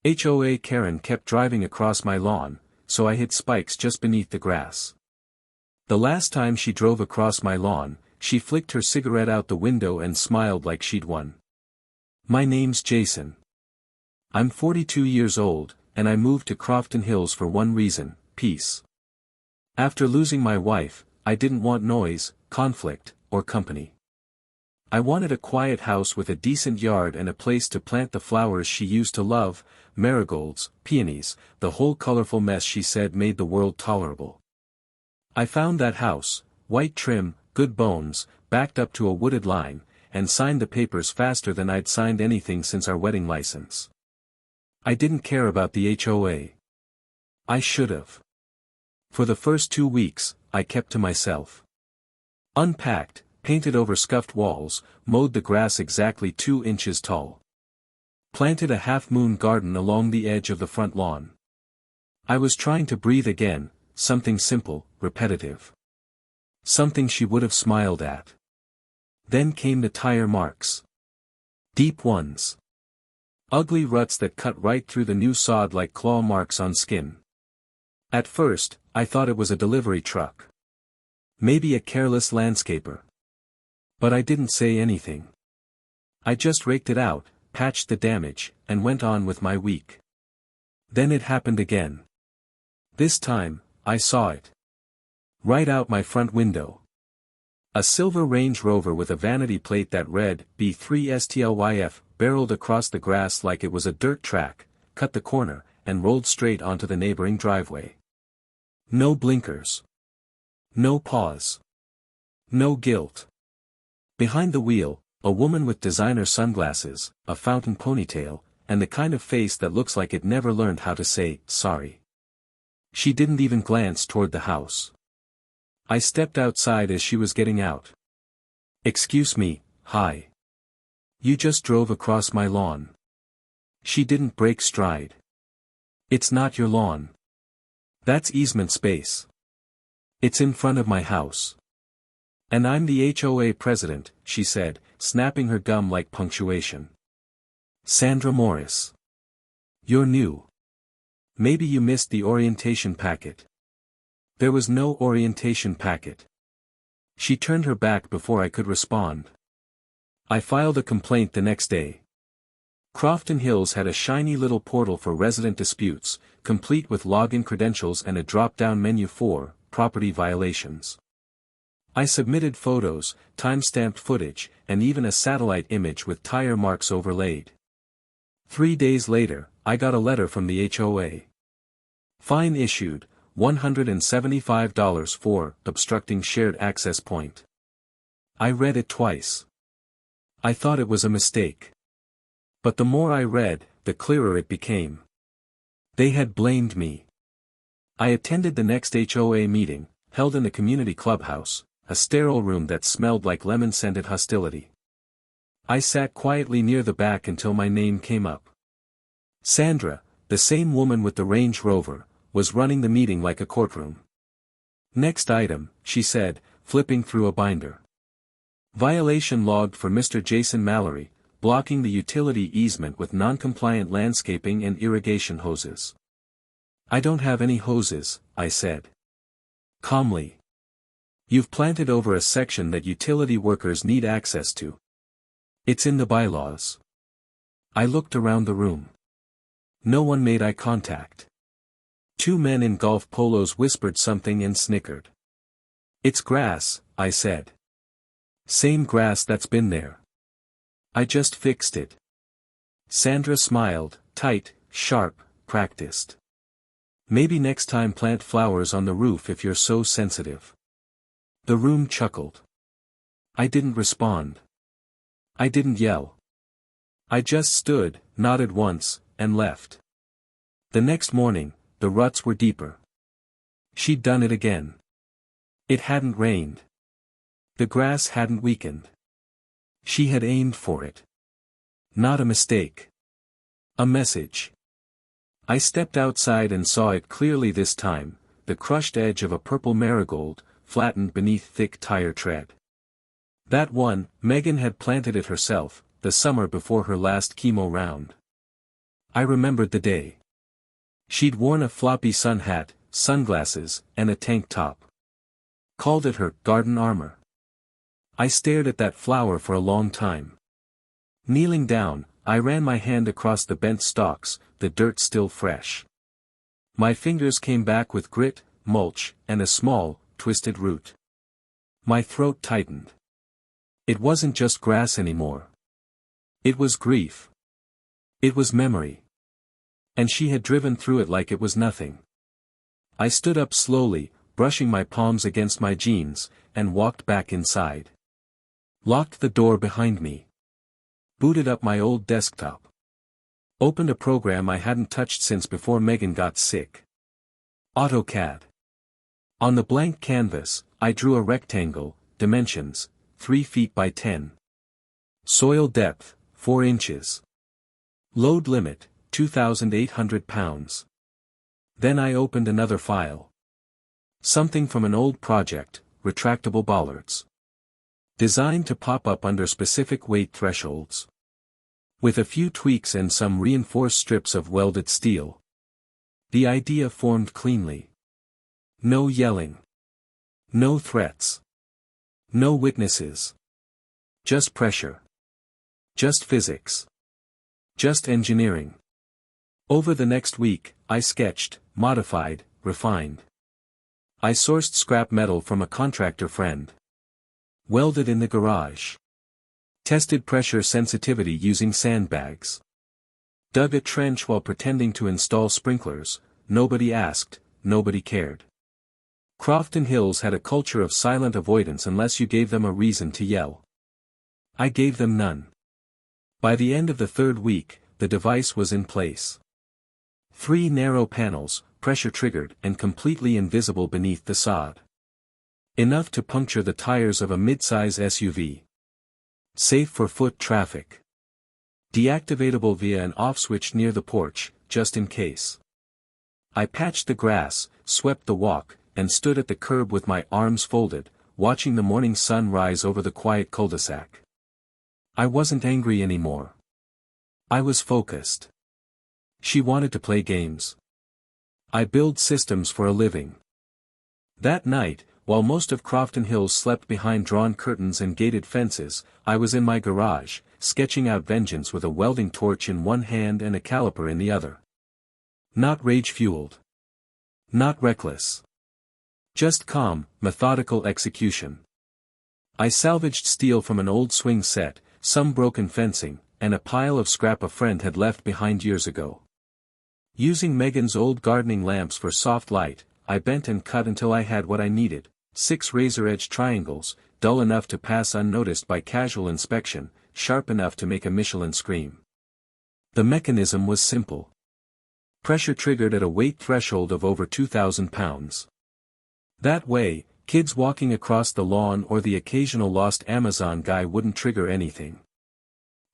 HOA Karen kept driving across my lawn, so I hid spikes just beneath the grass. The last time she drove across my lawn, she flicked her cigarette out the window and smiled like she'd won. My name's Jason. I'm 42 years old, and I moved to Crofton Hills for one reason: peace. After losing my wife, I didn't want noise, conflict, or company. I wanted a quiet house with a decent yard and a place to plant the flowers she used to love, marigolds, peonies, the whole colorful mess she said made the world tolerable. I found that house, white trim, good bones, backed up to a wooded line, and signed the papers faster than I'd signed anything since our wedding license. I didn't care about the HOA. I should've. For the first 2 weeks, I kept to myself. Unpacked, painted over scuffed walls, mowed the grass exactly 2 inches tall. Planted a half-moon garden along the edge of the front lawn. I was trying to breathe again, something simple, repetitive. Something she would have smiled at. Then came the tire marks. Deep ones. Ugly ruts that cut right through the new sod like claw marks on skin. At first, I thought it was a delivery truck. Maybe a careless landscaper. But I didn't say anything. I just raked it out, patched the damage, and went on with my week. Then it happened again. This time, I saw it. Right out my front window. A silver Range Rover with a vanity plate that read, B3STLYF, barreled across the grass like it was a dirt track, cut the corner, and rolled straight onto the neighboring driveway. No blinkers. No pause. No guilt. Behind the wheel, a woman with designer sunglasses, a fountain ponytail, and the kind of face that looks like it never learned how to say, sorry. She didn't even glance toward the house. I stepped outside as she was getting out. Excuse me, hi. You just drove across my lawn. She didn't break stride. It's not your lawn. That's easement space. It's in front of my house. And I'm the HOA president, she said, snapping her gum like punctuation. Sandra Morris. You're new. Maybe you missed the orientation packet. There was no orientation packet. She turned her back before I could respond. I filed a complaint the next day. Crofton Hills had a shiny little portal for resident disputes, complete with login credentials and a drop-down menu for property violations. I submitted photos, time-stamped footage, and even a satellite image with tire marks overlaid. 3 days later, I got a letter from the HOA. Fine issued, $175 for obstructing shared access point. I read it twice. I thought it was a mistake. But the more I read, the clearer it became. They had blamed me. I attended the next HOA meeting, held in the community clubhouse, a sterile room that smelled like lemon-scented hostility. I sat quietly near the back until my name came up. Sandra, the same woman with the Range Rover, was running the meeting like a courtroom. Next item, she said, flipping through a binder. Violation logged for Mr. Jason Mallory, blocking the utility easement with non-compliant landscaping and irrigation hoses. I don't have any hoses, I said. Calmly. You've planted over a section that utility workers need access to. It's in the bylaws. I looked around the room. No one made eye contact. 2 men in golf polos whispered something and snickered. It's grass, I said. Same grass that's been there. I just fixed it. Sandra smiled, tight, sharp, practiced. Maybe next time plant flowers on the roof if you're so sensitive. The room chuckled. I didn't respond. I didn't yell. I just stood, nodded once, and left. The next morning, the ruts were deeper. She'd done it again. It hadn't rained. The grass hadn't weakened. She had aimed for it. Not a mistake. A message. I stepped outside and saw it clearly this time, the crushed edge of a purple marigold, flattened beneath thick tire tread. That one, Megan had planted it herself, the summer before her last chemo round. I remembered the day. She'd worn a floppy sun hat, sunglasses, and a tank top. Called it her garden armor. I stared at that flower for a long time. Kneeling down, I ran my hand across the bent stalks, the dirt still fresh. My fingers came back with grit, mulch, and a small, twisted root. My throat tightened. It wasn't just grass anymore. It was grief. It was memory. And she had driven through it like it was nothing. I stood up slowly, brushing my palms against my jeans, and walked back inside. Locked the door behind me. Booted up my old desktop. Opened a program I hadn't touched since before Megan got sick. AutoCAD. On the blank canvas, I drew a rectangle, dimensions, 3 feet by 10. Soil depth, 4 inches. Load limit, 2,800 pounds. Then I opened another file. Something from an old project, retractable bollards. Designed to pop up under specific weight thresholds. With a few tweaks and some reinforced strips of welded steel. The idea formed cleanly. No yelling. No threats. No witnesses. Just pressure. Just physics. Just engineering. Over the next week, I sketched, modified, refined. I sourced scrap metal from a contractor friend. Welded in the garage. Tested pressure sensitivity using sandbags. Dug a trench while pretending to install sprinklers. Nobody asked, nobody cared. Crofton Hills had a culture of silent avoidance unless you gave them a reason to yell. I gave them none. By the end of the 3rd week, the device was in place. 3 narrow panels, pressure-triggered and completely invisible beneath the sod. Enough to puncture the tires of a mid-size SUV. Safe for foot traffic. Deactivatable via an off switch near the porch, just in case. I patched the grass, swept the walk, and stood at the curb with my arms folded, watching the morning sun rise over the quiet cul-de-sac. I wasn't angry anymore. I was focused. She wanted to play games. I build systems for a living. That night, while most of Crofton Hills slept behind drawn curtains and gated fences, I was in my garage, sketching out vengeance with a welding torch in one hand and a caliper in the other. Not rage-fueled. Not reckless. Just calm, methodical execution. I salvaged steel from an old swing set, some broken fencing, and a pile of scrap a friend had left behind years ago. Using Megan's old gardening lamps for soft light, I bent and cut until I had what I needed, 6 razor-edge triangles, dull enough to pass unnoticed by casual inspection, sharp enough to make a Michelin scream. The mechanism was simple. Pressure triggered at a weight threshold of over 2,000 pounds. That way, kids walking across the lawn or the occasional lost Amazon guy wouldn't trigger anything.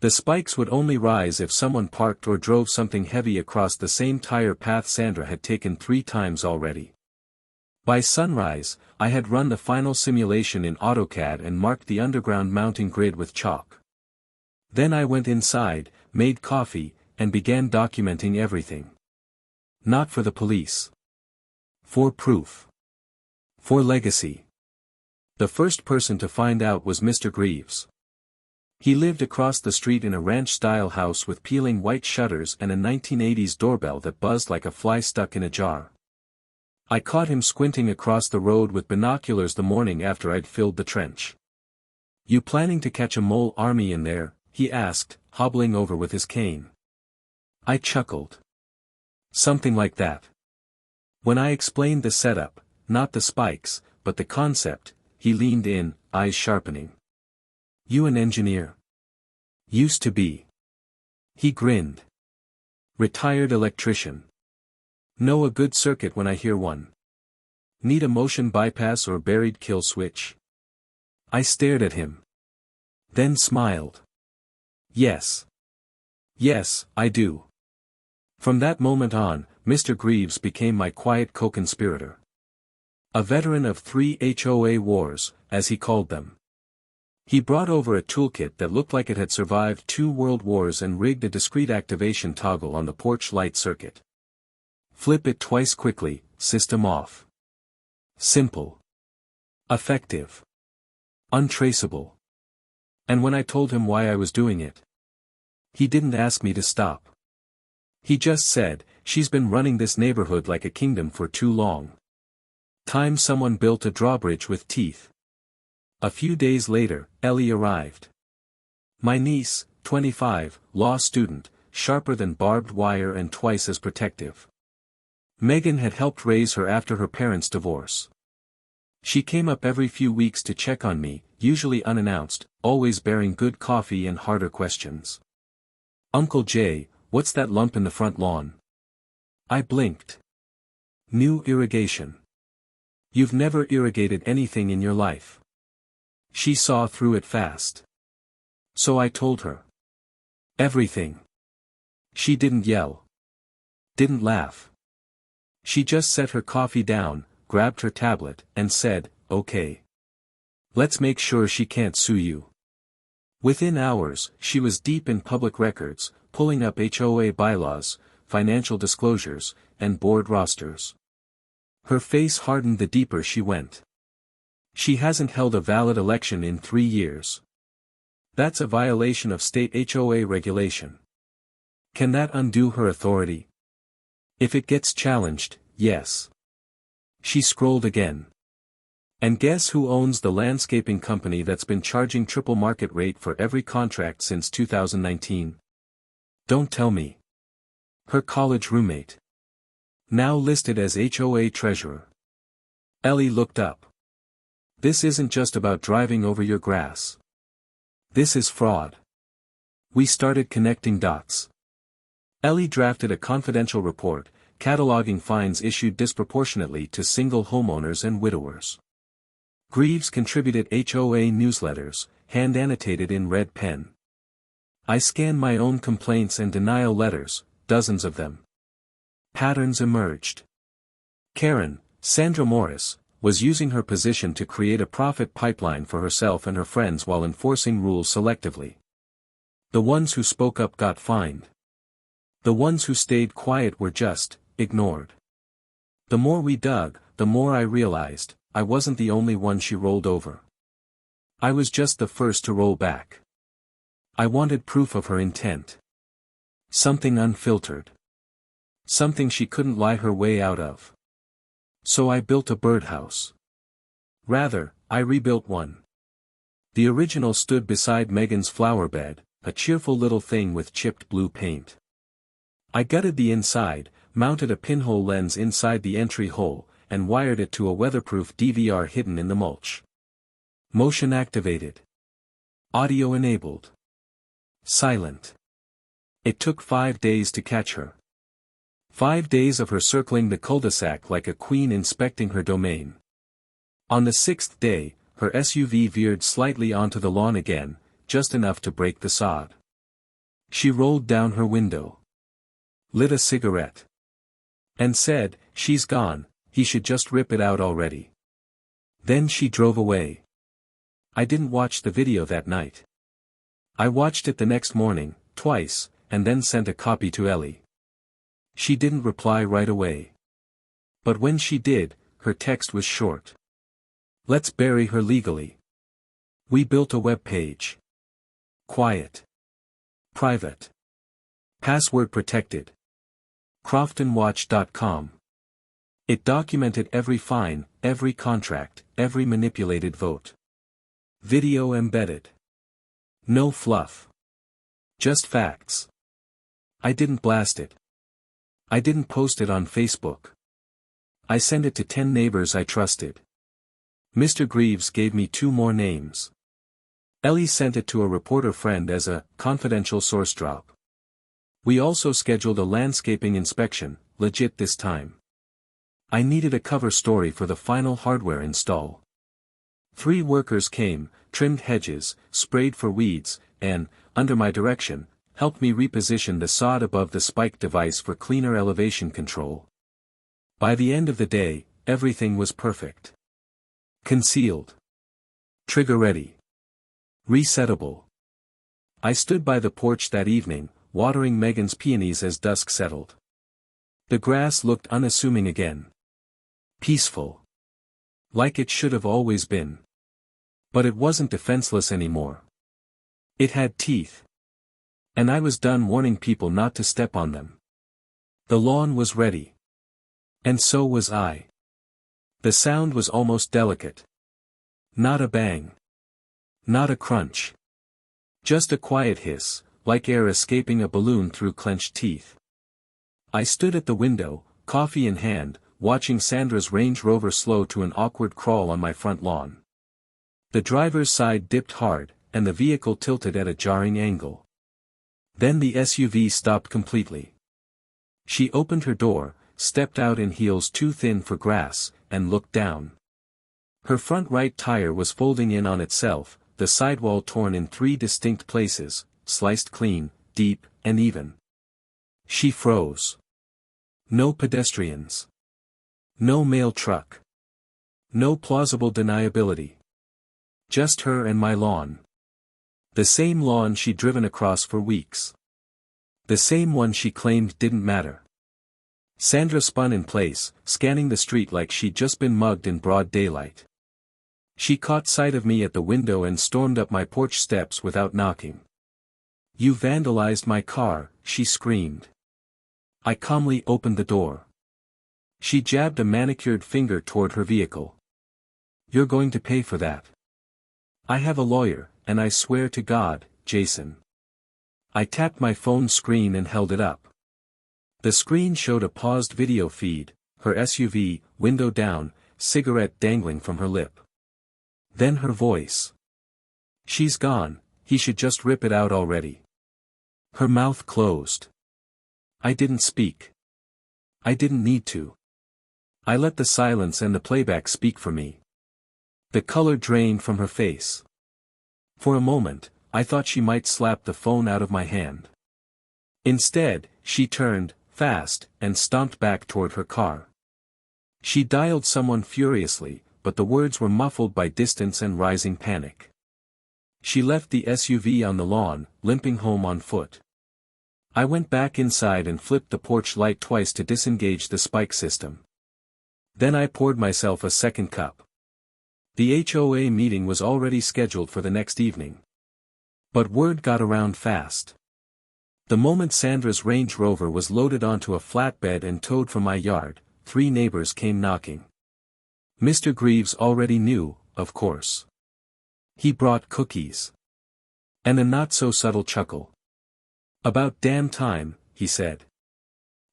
The spikes would only rise if someone parked or drove something heavy across the same tire path Sandra had taken 3 times already. By sunrise, I had run the final simulation in AutoCAD and marked the underground mounting grid with chalk. Then I went inside, made coffee, and began documenting everything. Not for the police. For proof. For legacy. The first person to find out was Mr. Greaves. He lived across the street in a ranch-style house with peeling white shutters and a 1980s doorbell that buzzed like a fly stuck in a jar. I caught him squinting across the road with binoculars the morning after I'd filled the trench. "You planning to catch a mole army in there?" he asked, hobbling over with his cane. I chuckled. Something like that. When I explained the setup, not the spikes, but the concept, he leaned in, eyes sharpening. "You an engineer?" "Used to be." He grinned. "Retired electrician. Know a good circuit when I hear one. Need a motion bypass or buried kill switch?" I stared at him. Then smiled. "Yes. Yes, I do." From that moment on, Mr. Greaves became my quiet co-conspirator. A veteran of 3 HOA wars, as he called them. He brought over a toolkit that looked like it had survived 2 world wars and rigged a discrete activation toggle on the porch light circuit. Flip it twice quickly, system off. Simple. Effective. Untraceable. And when I told him why I was doing it, he didn't ask me to stop. He just said, "She's been running this neighborhood like a kingdom for too long. Time someone built a drawbridge with teeth." A few days later, Ellie arrived. My niece, 25, law student, sharper than barbed wire and twice as protective. Megan had helped raise her after her parents' divorce. She came up every few weeks to check on me, usually unannounced, always bearing good coffee and harder questions. "Uncle Jay, what's that lump in the front lawn?" I blinked. "New irrigation. You've never irrigated anything in your life." She saw through it fast. So I told her. Everything. She didn't yell. Didn't laugh. She just set her coffee down, grabbed her tablet, and said, "Okay. Let's make sure she can't sue you." Within hours, she was deep in public records, pulling up HOA bylaws, financial disclosures, and board rosters. Her face hardened the deeper she went. "She hasn't held a valid election in 3 years. That's a violation of state HOA regulation. Can that undo her authority? If it gets challenged, yes." She scrolled again. "And guess who owns the landscaping company that's been charging triple market rate for every contract since 2019? Don't tell me. Her college roommate. Now listed as HOA treasurer." Ellie looked up. "This isn't just about driving over your grass. This is fraud." We started connecting dots. Ellie drafted a confidential report, cataloging fines issued disproportionately to single homeowners and widowers. Greaves contributed HOA newsletters, hand-annotated in red pen. I scanned my own complaints and denial letters, dozens of them. Patterns emerged. Karen, Sandra Morris, was using her position to create a profit pipeline for herself and her friends while enforcing rules selectively. The ones who spoke up got fined. The ones who stayed quiet were just ignored. The more we dug, the more I realized, I wasn't the only one she rolled over. I was just the first to roll back. I wanted proof of her intent. Something unfiltered. Something she couldn't lie her way out of. So I built a birdhouse. Rather, I rebuilt one. The original stood beside Megan's flower bed, a cheerful little thing with chipped blue paint. I gutted the inside, mounted a pinhole lens inside the entry hole, and wired it to a weatherproof DVR hidden in the mulch. Motion activated. Audio enabled. Silent. It took 5 days to catch her. 5 days of her circling the cul-de-sac like a queen inspecting her domain. On the 6th day, her SUV veered slightly onto the lawn again, just enough to break the sod. She rolled down her window. Lit a cigarette. And said, "She's gone, he should just rip it out already." Then she drove away. I didn't watch the video that night. I watched it the next morning, twice, and then sent a copy to Ellie. She didn't reply right away. But when she did, her text was short. "Let's bury her legally." We built a web page. Quiet. Private. Password protected. CroftonWatch.com. It documented every fine, every contract, every manipulated vote. Video embedded. No fluff. Just facts. I didn't blast it. I didn't post it on Facebook. I sent it to 10 neighbors I trusted. Mr. Greaves gave me 2 more names. Ellie sent it to a reporter friend as a confidential source drop. We also scheduled a landscaping inspection, legit this time. I needed a cover story for the final hardware install. 3 workers came, trimmed hedges, sprayed for weeds, and, under my direction, helped me reposition the sod above the spike device for cleaner elevation control. By the end of the day, everything was perfect. Concealed. Trigger ready. Resettable. I stood by the porch that evening, watering Megan's peonies as dusk settled. The grass looked unassuming again. Peaceful. Like it should have always been. But it wasn't defenseless anymore. It had teeth. And I was done warning people not to step on them. The lawn was ready. And so was I. The sound was almost delicate. Not a bang. Not a crunch. Just a quiet hiss, like air escaping a balloon through clenched teeth. I stood at the window, coffee in hand, watching Sandra's Range Rover slow to an awkward crawl on my front lawn. The driver's side dipped hard, and the vehicle tilted at a jarring angle. Then the SUV stopped completely. She opened her door, stepped out in heels too thin for grass, and looked down. Her front right tire was folding in on itself, the sidewall torn in 3 distinct places, sliced clean, deep, and even. She froze. No pedestrians. No mail truck. No plausible deniability. Just her and my lawn. The same lawn she'd driven across for weeks. The same one she claimed didn't matter. Sandra spun in place, scanning the street like she'd just been mugged in broad daylight. She caught sight of me at the window and stormed up my porch steps without knocking. "You vandalized my car," she screamed. I calmly opened the door. She jabbed a manicured finger toward her vehicle. "You're going to pay for that. I have a lawyer, and I swear to God, Jason." I tapped my phone screen and held it up. The screen showed a paused video feed, her SUV, window down, cigarette dangling from her lip. Then her voice. "She's gone, he should just rip it out already." Her mouth closed. I didn't speak. I didn't need to. I let the silence and the playback speak for me. The color drained from her face. For a moment, I thought she might slap the phone out of my hand. Instead, she turned, fast, and stomped back toward her car. She dialed someone furiously, but the words were muffled by distance and rising panic. She left the SUV on the lawn, limping home on foot. I went back inside and flipped the porch light twice to disengage the spike system. Then I poured myself a second cup. The HOA meeting was already scheduled for the next evening. But word got around fast. The moment Sandra's Range Rover was loaded onto a flatbed and towed from my yard, 3 neighbors came knocking. Mr. Greaves already knew, of course. He brought cookies. And a not-so-subtle chuckle. "About damn time," he said.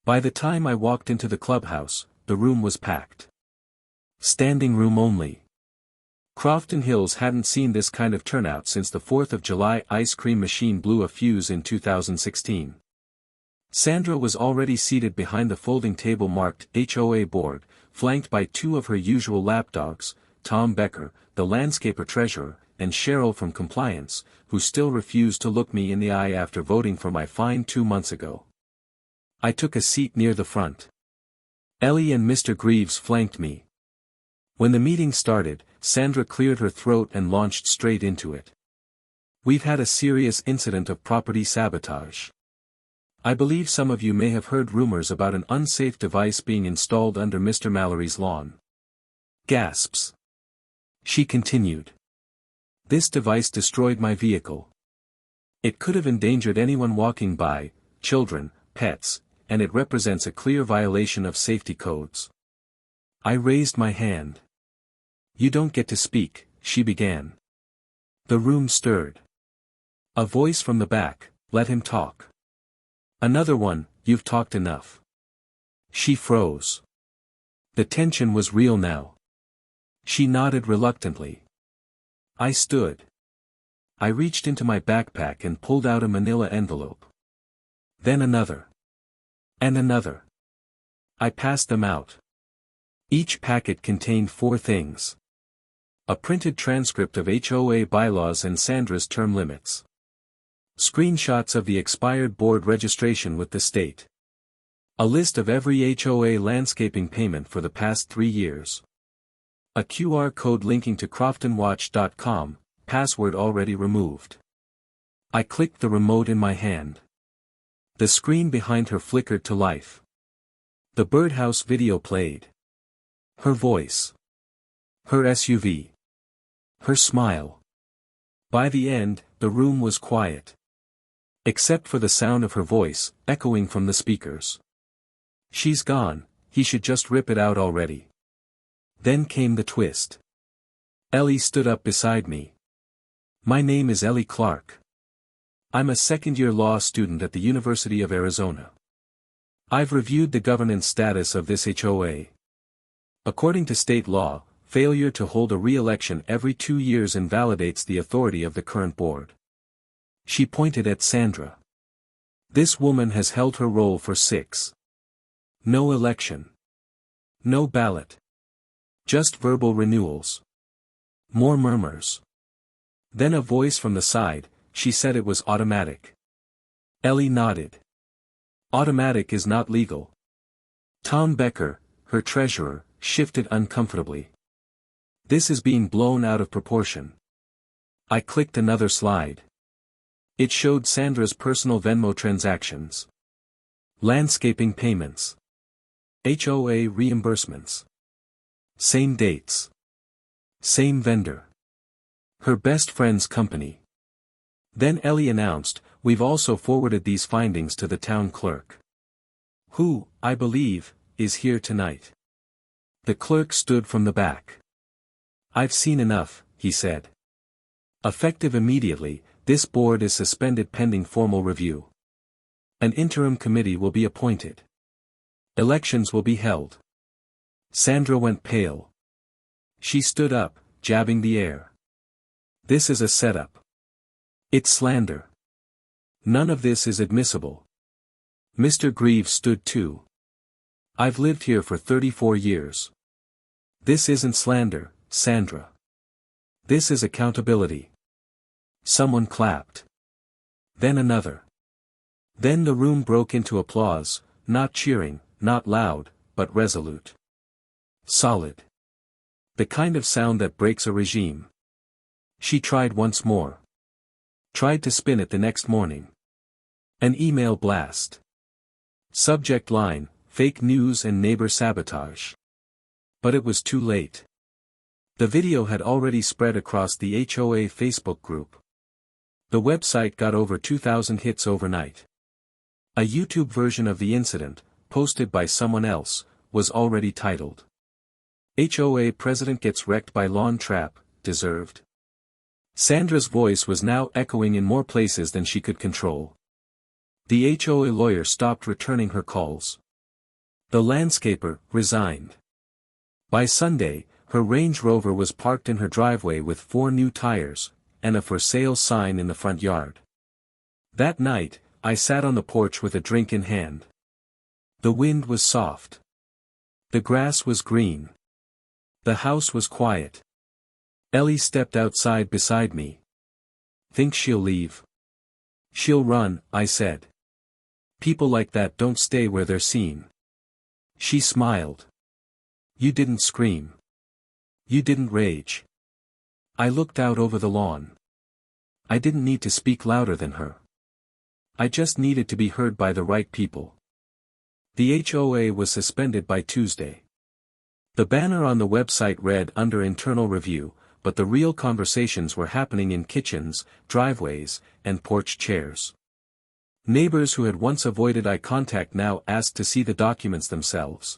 By the time I walked into the clubhouse, the room was packed. Standing room only. Crofton Hills hadn't seen this kind of turnout since the 4th of July ice cream machine blew a fuse in 2016. Sandra was already seated behind the folding table marked HOA board, flanked by 2 of her usual lapdogs, Tom Becker, the landscaper treasurer, and Cheryl from compliance, who still refused to look me in the eye after voting for my fine 2 months ago. I took a seat near the front. Ellie and Mr. Greaves flanked me. When the meeting started, Sandra cleared her throat and launched straight into it. "We've had a serious incident of property sabotage. I believe some of you may have heard rumors about an unsafe device being installed under Mr. Mallory's lawn." Gasps. She continued. "This device destroyed my vehicle. It could have endangered anyone walking by, children, pets, and it represents a clear violation of safety codes." I raised my hand. "You don't get to speak," she began. The room stirred. A voice from the back, "Let him talk." Another one, "You've talked enough." She froze. The tension was real now. She nodded reluctantly. I stood. I reached into my backpack and pulled out a manila envelope. Then another. And another. I passed them out. Each packet contained 4 things. A printed transcript of HOA bylaws and Sandra's term limits. Screenshots of the expired board registration with the state. A list of every HOA landscaping payment for the past 3 years. A QR code linking to CroftonWatch.com, password already removed. I clicked the remote in my hand. The screen behind her flickered to life. The birdhouse video played. Her voice. Her SUV. Her smile. By the end, the room was quiet. Except for the sound of her voice, echoing from the speakers. She's gone, he should just rip it out already. Then came the twist. Ellie stood up beside me. My name is Ellie Clark. I'm a second-year law student at the University of Arizona. I've reviewed the governance status of this HOA. According to state law, failure to hold a re-election every 2 years invalidates the authority of the current board. She pointed at Sandra. This woman has held her role for 6. No election. No ballot. Just verbal renewals. More murmurs. Then a voice from the side, she said it was automatic. Ellie nodded. Automatic is not legal. Tom Becker, her treasurer, shifted uncomfortably. This is being blown out of proportion. I clicked another slide. It showed Sandra's personal Venmo transactions. Landscaping payments. HOA reimbursements. Same dates. Same vendor. Her best friend's company. Then Ellie announced, we've also forwarded these findings to the town clerk. Who, I believe, is here tonight. The clerk stood from the back. I've seen enough, he said. Effective immediately, this board is suspended pending formal review. An interim committee will be appointed. Elections will be held. Sandra went pale. She stood up, jabbing the air. This is a setup. It's slander. None of this is admissible. Mr. Greaves stood too. I've lived here for 34 years. This isn't slander, Sandra. This is accountability. Someone clapped. Then another. Then the room broke into applause, not cheering, not loud, but resolute. Solid. The kind of sound that breaks a regime. She tried once more. Tried to spin it the next morning. An email blast. Subject line, fake news and neighbor sabotage. But it was too late. The video had already spread across the HOA Facebook group. The website got over 2,000 hits overnight. A YouTube version of the incident, posted by someone else, was already titled. HOA president gets wrecked by lawn trap, deserved. Sandra's voice was now echoing in more places than she could control. The HOA lawyer stopped returning her calls. The landscaper resigned. By Sunday, her Range Rover was parked in her driveway with 4 new tires, and a for sale sign in the front yard. That night, I sat on the porch with a drink in hand. The wind was soft. The grass was green. The house was quiet. Ellie stepped outside beside me. Think she'll leave? She'll run, I said. People like that don't stay where they're seen. She smiled. You didn't scream. You didn't rage. I looked out over the lawn. I didn't need to speak louder than her. I just needed to be heard by the right people. The HOA was suspended by Tuesday. The banner on the website read under internal review, but the real conversations were happening in kitchens, driveways, and porch chairs. Neighbors who had once avoided eye contact now asked to see the documents themselves.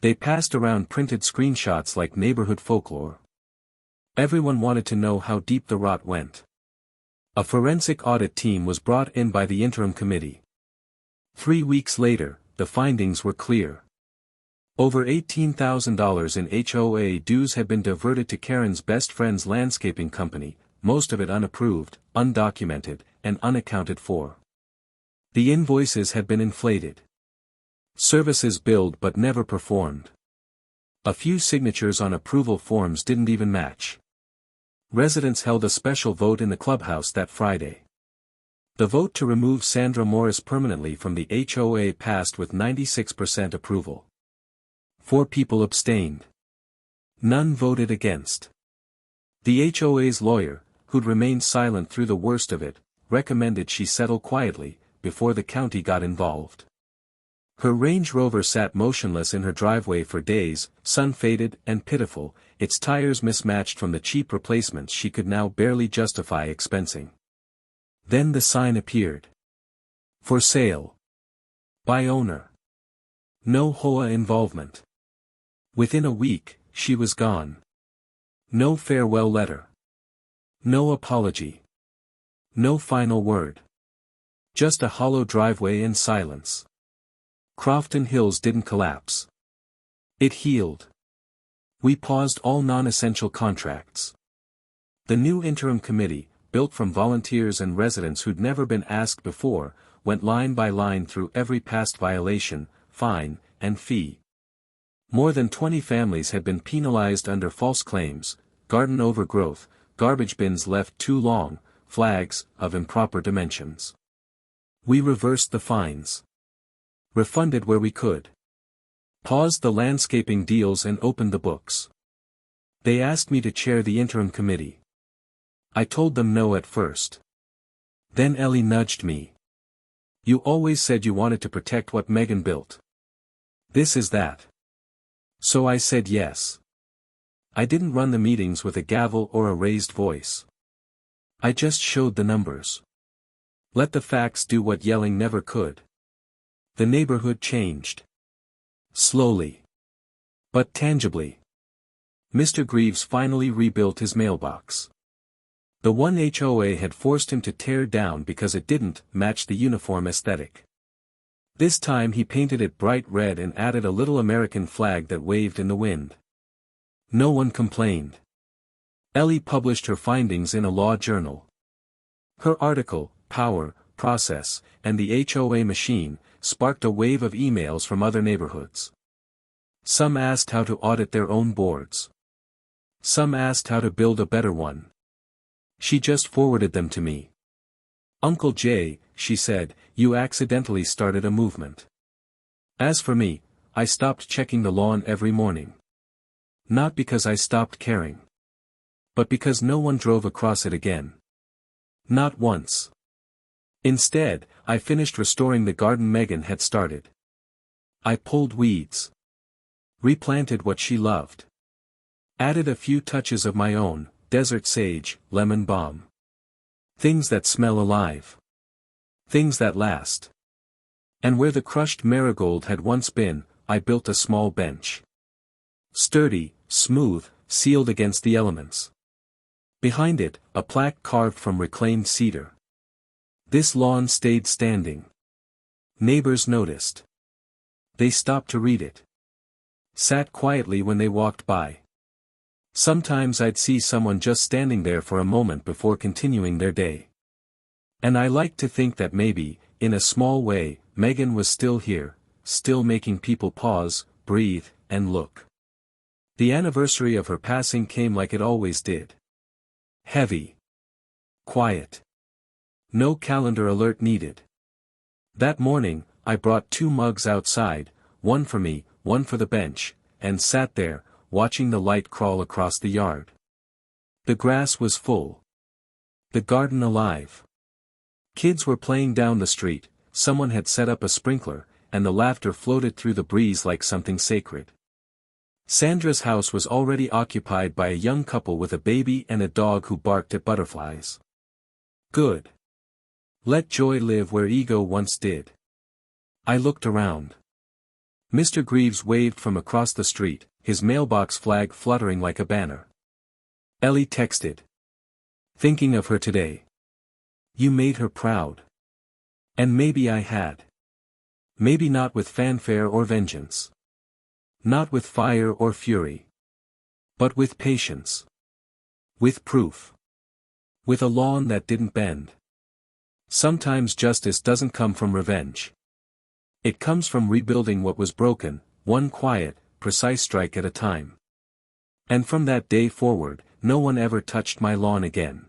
They passed around printed screenshots like neighborhood folklore. Everyone wanted to know how deep the rot went. A forensic audit team was brought in by the interim committee. 3 weeks later, the findings were clear. Over $18,000 in HOA dues had been diverted to Karen's best friend's landscaping company, most of it unapproved, undocumented, and unaccounted for. The invoices had been inflated. Services billed but never performed. A few signatures on approval forms didn't even match. Residents held a special vote in the clubhouse that Friday. The vote to remove Sandra Morris permanently from the HOA passed with 96% approval. 4 people abstained. None voted against. The HOA's lawyer, who'd remained silent through the worst of it, recommended she settle quietly, before the county got involved. Her Range Rover sat motionless in her driveway for days, sun-faded and pitiful, its tires mismatched from the cheap replacements she could now barely justify expensing. Then the sign appeared. For sale. By owner. No HOA involvement. Within a week, she was gone. No farewell letter. No apology. No final word. Just a hollow driveway and silence. Crofton Hills didn't collapse. It healed. We paused all non-essential contracts. The new interim committee, built from volunteers and residents who'd never been asked before, went line by line through every past violation, fine, and fee. More than 20 families had been penalized under false claims, garden overgrowth, garbage bins left too long, flags of improper dimensions. We reversed the fines. Refunded where we could. Paused the landscaping deals and opened the books. They asked me to chair the interim committee. I told them no at first. Then Ellie nudged me. You always said you wanted to protect what Megan built. This is that. So I said yes. I didn't run the meetings with a gavel or a raised voice. I just showed the numbers. Let the facts do what yelling never could. The neighborhood changed. Slowly. But tangibly. Mr. Greaves finally rebuilt his mailbox. The one HOA had forced him to tear down because it didn't match the uniform aesthetic. This time he painted it bright red and added a little American flag that waved in the wind. No one complained. Ellie published her findings in a law journal. Her article, Power, Process, and the HOA Machine, sparked a wave of emails from other neighborhoods. Some asked how to audit their own boards. Some asked how to build a better one. She just forwarded them to me. Uncle Jay, she said, you accidentally started a movement. As for me, I stopped checking the lawn every morning. Not because I stopped caring. But because no one drove across it again. Not once. Instead, I finished restoring the garden Megan had started. I pulled weeds. Replanted what she loved. Added a few touches of my own, desert sage, lemon balm. Things that smell alive. Things that last. And where the crushed marigold had once been, I built a small bench. Sturdy, smooth, sealed against the elements. Behind it, a plaque carved from reclaimed cedar. This lawn stayed standing. Neighbors noticed. They stopped to read it. Sat quietly when they walked by. Sometimes I'd see someone just standing there for a moment before continuing their day. And I liked to think that maybe, in a small way, Megan was still here, still making people pause, breathe, and look. The anniversary of her passing came like it always did. Heavy. Quiet. No calendar alert needed. That morning, I brought 2 mugs outside, one for me, one for the bench, and sat there, watching the light crawl across the yard. The grass was full. The garden alive. Kids were playing down the street, someone had set up a sprinkler, and the laughter floated through the breeze like something sacred. Sandra's house was already occupied by a young couple with a baby and a dog who barked at butterflies. Good. Let joy live where ego once did. I looked around. Mr. Greaves waved from across the street, his mailbox flag fluttering like a banner. Ellie texted. Thinking of her today. You made her proud. And maybe I had. Maybe not with fanfare or vengeance. Not with fire or fury. But with patience. With proof. With a lawn that didn't bend. Sometimes justice doesn't come from revenge. It comes from rebuilding what was broken, one quiet, precise strike at a time. And from that day forward, no one ever touched my lawn again.